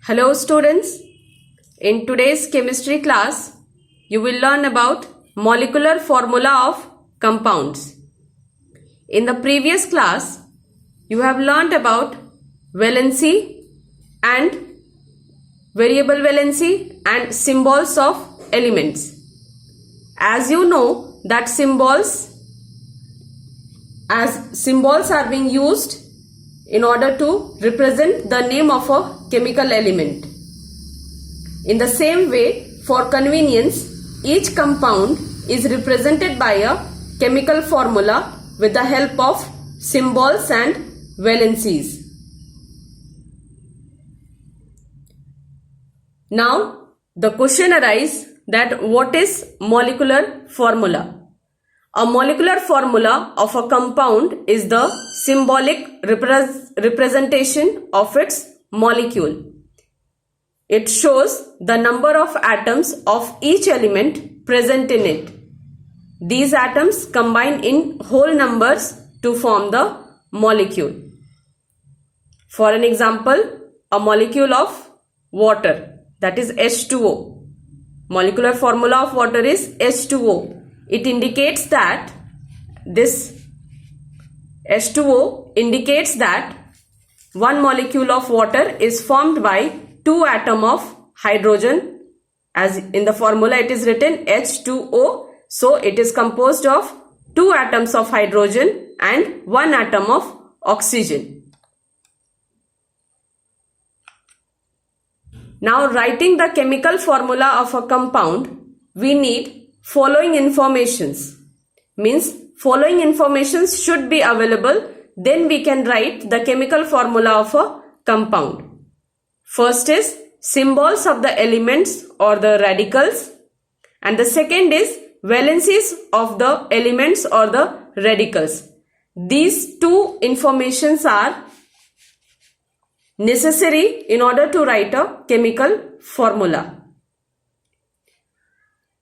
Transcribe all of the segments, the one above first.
Hello students, in today's chemistry class, you will learn about molecular formula of compounds. In the previous class, you have learned about valency and variable valency and symbols of elements. As you know that symbols are being used in order to represent the name of a chemical element. In the same way, for convenience, each compound is represented by a chemical formula with the help of symbols and valencies. Now, the question arises that what is molecular formula? A molecular formula of a compound is the symbolic representation of its molecule. It shows the number of atoms of each element present in it. These atoms combine in whole numbers to form the molecule. For an example, a molecule of water, that is H2O. Molecular formula of water is H2O. It indicates that this H2O indicates that one molecule of water is formed by two atoms of hydrogen. As in the formula it is written H2O. So it is composed of two atoms of hydrogen and one atom of oxygen. Now, writing the chemical formula of a compound, we need following informations. Means following informations should be available, then we can write the chemical formula of a compound. First is symbols of the elements or the radicals, and the second is valencies of the elements or the radicals. These two informations are necessary in order to write a chemical formula.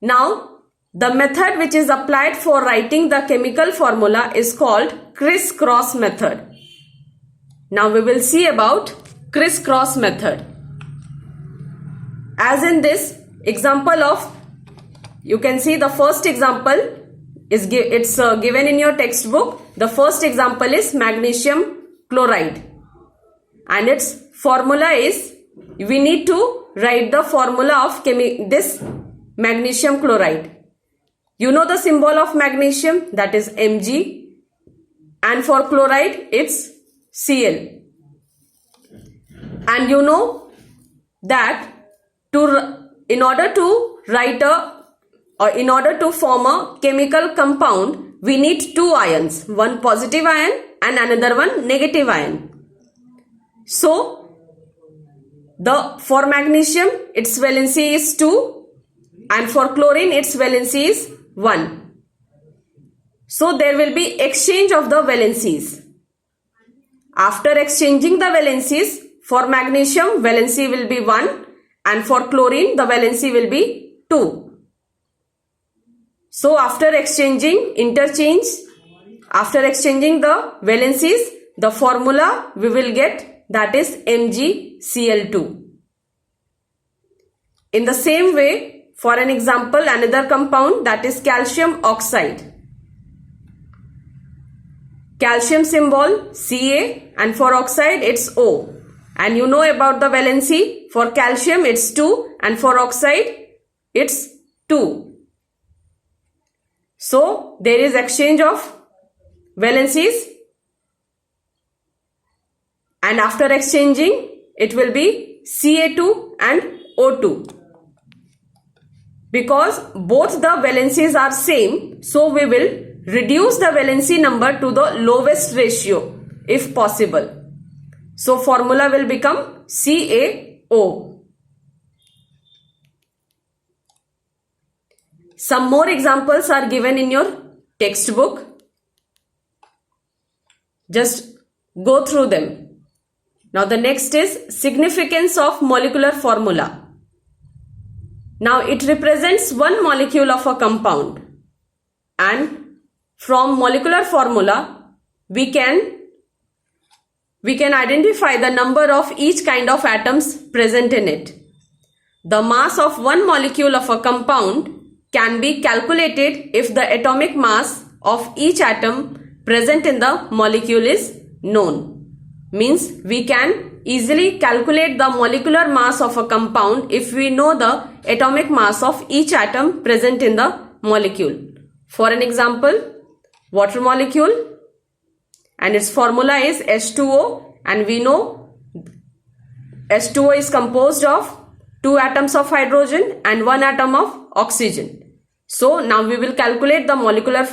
Now, the method which is applied for writing the chemical formula is called criss-cross method. Now we will see about criss-cross method. As in this example of, you can see the first example is given in your textbook. The first example is magnesium chloride, and its formula is, we need to write the formula of this magnesium chloride. You know the symbol of magnesium, that is Mg, and for chloride it's Cl. And you know that in order to form a chemical compound, we need two ions, one positive ion and another one negative ion. So for magnesium its valency is 2 and for chlorine its valency is 1. So there will be exchange of the valencies. After exchanging the valencies, for magnesium valency will be 1 and for chlorine the valency will be 2. So after exchanging the valencies, the formula we will get, that is MgCl2. In the same way, for an example, another compound, that is calcium oxide. Calcium symbol Ca and for oxide it's O. And you know about the valency. For calcium it's 2 and for oxide it's 2. So there is exchange of valencies, and after exchanging it will be Ca2 and O2. Because both the valencies are same, so we will reduce the valency number to the lowest ratio if possible. So formula will become CaO. Some more examples are given in your textbook. Just go through them. Now the next is significance of molecular formula. Now it represents one molecule of a compound, and from molecular formula we can we can identify the number of each kind of atoms present in it. The mass of one molecule of a compound can be calculated if the atomic mass of each atom present in the molecule is known. Means we can easily calculate the molecular mass of a compound if we know the atomic mass of each atom present in the molecule. For an example, water molecule, and its formula is H2O, and we know H2O is composed of 2 atoms of hydrogen and 1 atom of oxygen. So now we will calculate the molecular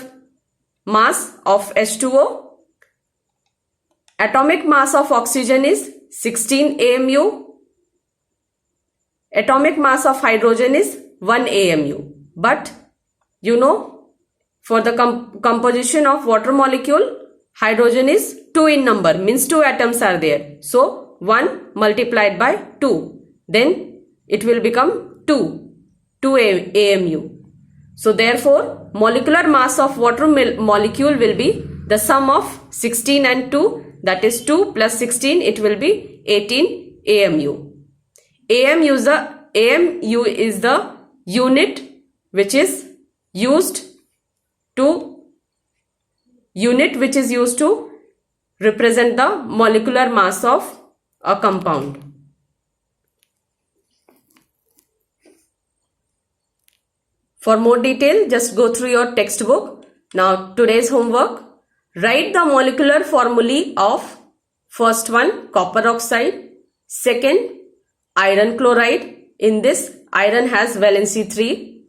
mass of H2O. Atomic mass of oxygen is 16 AMU. Atomic mass of hydrogen is 1 AMU. But you know, for the composition of water molecule, hydrogen is 2 in number, means 2 atoms are there. So 1 multiplied by 2. Then it will become 2 AMU. So therefore, molecular mass of water molecule will be the sum of 16 and 2. That is 2 plus 16, it will be 18 AMU. AMU is the unit which is used to represent the molecular mass of a compound. For more detail, just go through your textbook. Now today's homework. Write the molecular formulae of first one, copper oxide, second, iron chloride. In this, iron has valency 3.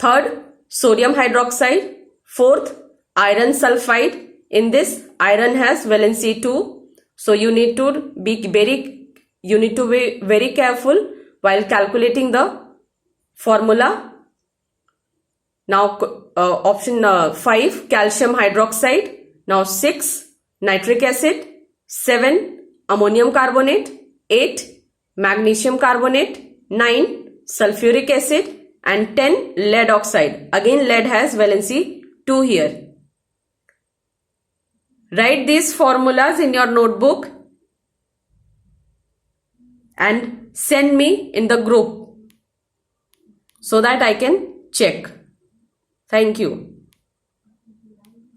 Third, sodium hydroxide. Fourth, iron sulfide. In this, iron has valency 2. So you need to be very careful while calculating the formula. Now option 5, calcium hydroxide. Now 6, nitric acid. 7, ammonium carbonate. 8, magnesium carbonate. 9, sulfuric acid. And 10, lead oxide. Again, lead has valency 2 here. Write these formulas in your notebook and send me in the group so that I can check. Thank you.